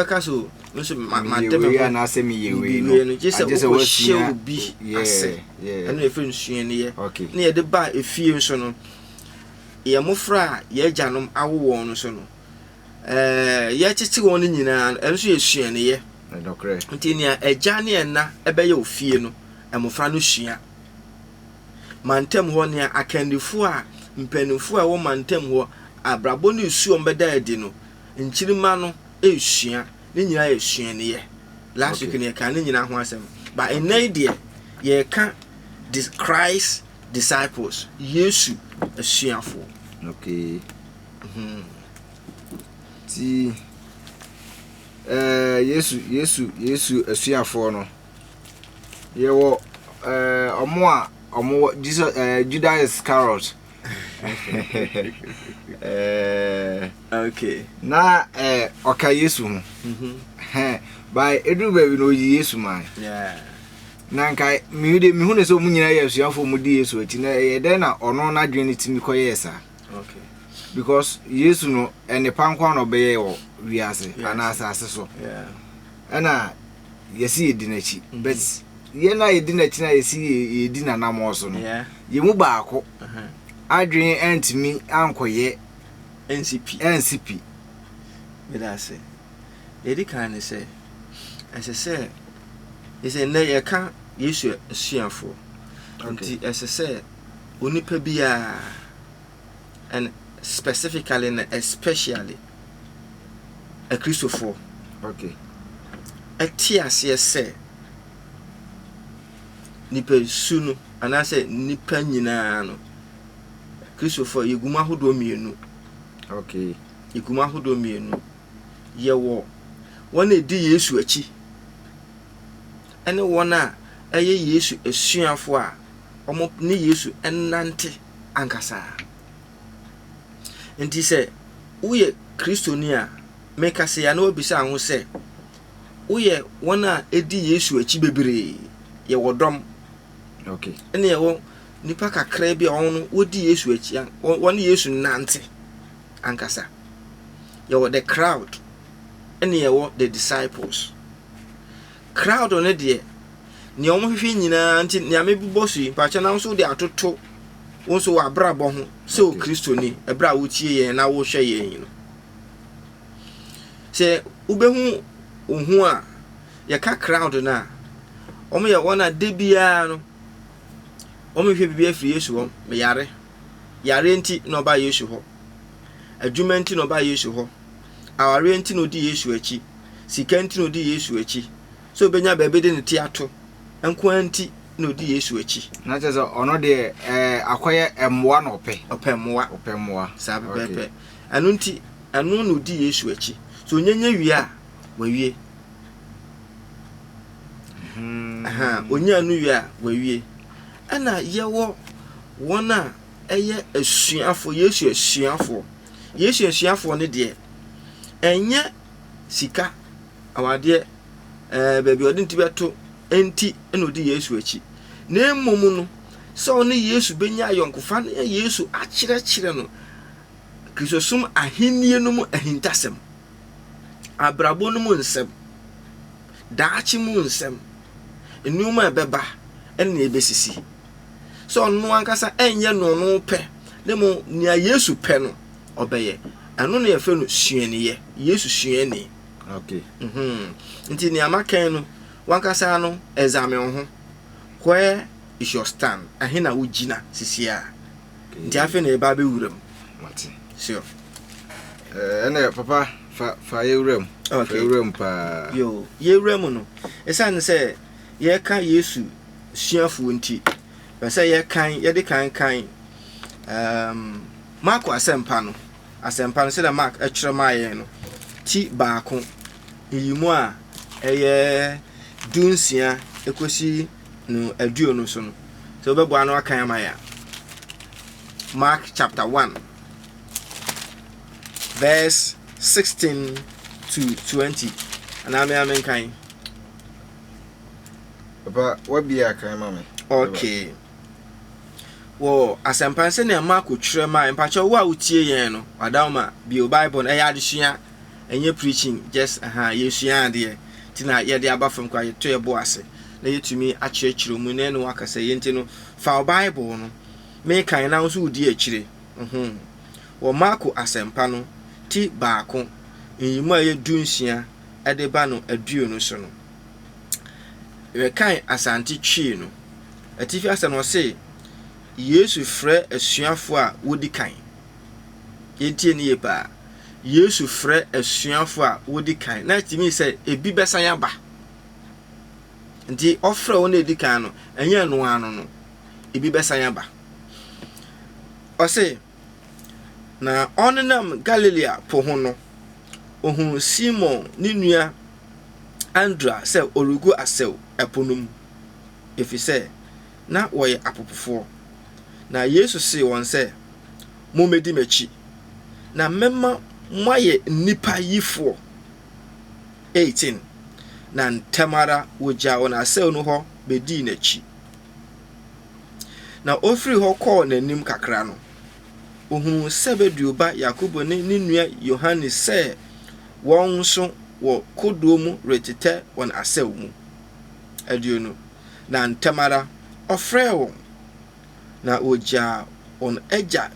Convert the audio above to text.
Kaso, Miss Mandem, and I say me away. Just a show be, and a friend she okay. Near the bar a few son. Ye mofra, ye janum, our one son. Yet it's one in and she is she and ye. Tinia, a Johnny and na, a bayo fear no, and Mofrano shia. Mantem one ya a candy four, impending for a woman tem a braboni suom bedadino. In Chilimano, a shia, Nina is she and ye. Last week in a cannon in our but in idea, ye can't Christ disciples, Yesu a shia for. Okay. See, Yesu a shia for no. Ye were or more Jesus Judas Iscariot. Okay. Na okay Yesu. By edu baby no Yesu man. Yeah. Nankai mi de mi hu ne so mu nyina Yesu afo mu di Yesu ati na ye de na ono na dwen ti mi koye sa. Okay. Because Yesu no ene pankwa no be ye wo wiase ana asase so. Yeah. Ana yesi edi na chi. But ye na edi na chi na yesi edi na na mo so no. Yeah. Ye mu baako. Adwen entimi ankoye NCP. But I say, Eddie can say, as I say, is a nay I can't use a share for. Okay. As I say, Unipabia and specifically and especially a Christopher. Okay. A TSC say Nipa Sunu, and I say Nipa Ninano. Christopher, you go who do me. Okay. You go who do me. Ye wo. One a day Yesu achi. Any one a Yesu a shia for omo ni Yesu enante ankasa. And he said, we Christonia make us say, I know bisa who say, we one a edi Yesu achi bebre. Ye wo dom. Okay. And ye wo. Nipa kakra bi on wodi Yesu achi won Yesu nante ankasa ye the crowd and ye the disciples crowd on de ne omo hwehwe nyina nti ne ame bibosu pa cha na so de atoto won so wa brabo ho so Kristo ni ebra wo tie yen na wo hwe yen no se ubehu ohu a ye ka crowd na omo ye wona de bia no omo hwe bibia firi Yesu ho me yare nti no ba Yesu ho adwuma nti no ba Yesu ho aware nti no di Yesu achi sika nti no di Yesu achi so benya bebe de ne ti ato enko anti no di Yesu achi na tese ono de akoye emmoa no ope moa sa pepe anu nti anu no di Yesu achi so nyanya wi a wawie onya anu wi a wawie ana yewo wona eye asuafo Yesu asuafo ne de enye sika awade baby odin ti beto enti eno di Yesu achi na emom no so ne Yesu benya yonkofa ne Yesu akire no Kristosum ahennie no mu ahintasem abrabo no mu nsem daachi mu nsem enuma ebeba enne ebesisi so no ankasa enye no pe demo nia Yesu pe no obeye anu ne yefe no suaniye Yesu suani. Okay. Nti ni amakan no wankasa no examine ho where is your stand ahina wugina sisia nti afi na eba be wuram mate sure ene papa fa ye wuram okay wuram pa yo ye wuram no esan se ye ka Yesu suafu nti pese ye kan ye de kan Mark asempa no se da Mark atwere maye no ti baako yimu a eye dunsia ekosi no aduo no so no so bebo anu akan amaya Mark chapter 1 verse 16 to 20 ana me amen kan papa what be akan mama okay wo asempanse na Mark twere mai mpacho wo a utie yen no wadawma bio bible na ya adesua ɛnyɛ preaching just yɛsua adeɛ nti na yɛde aba fam kwa yɛtɔ yɛbo ase na yɛtumi akyerɛkyerɛ mu na ɛne wakasa yɛnti no fa Bible no mekan na nso wodi akyire wɔ Marko asɛmpa no ti baako nyimu a yɛdu nsia ɛde ba no aduo so no yɛkan asante twi no atifi asɛ no sɛ Yesu frɛ asuafo a wodi kan yɛntie ne yɛpa Yesu frɛ asuafo a wodi kan na timi sɛ ebi bɛsan aba nti ɔfrɛ wɔn edi kan no ɛnyɛ no ano no ebi bɛsan aba ɔsɛ na ɔnenam Galilea po ho no ohun Simon ne nua Andra sɛ ɔregu asɛw ɛpo no mu efisɛ na wɔyɛ apopofoɔ na Yesu se wɔn sɛ mommedi m'akyi na mɛma moayɛ nipa yifoɔ 18 na ntamara wogya wɔn asɛw no hɔ bedi n'akyi na ofiri hɔ kɔɔ n'anim kakra no ohun Sebedio ba Yakobo ne nua Yohane sɛ wɔn nso wɔ kodoɔ mu retetɛ wɔn asɛw mu aduo no na ntamara ɔfrɛ wɔn na wogya wɔn agya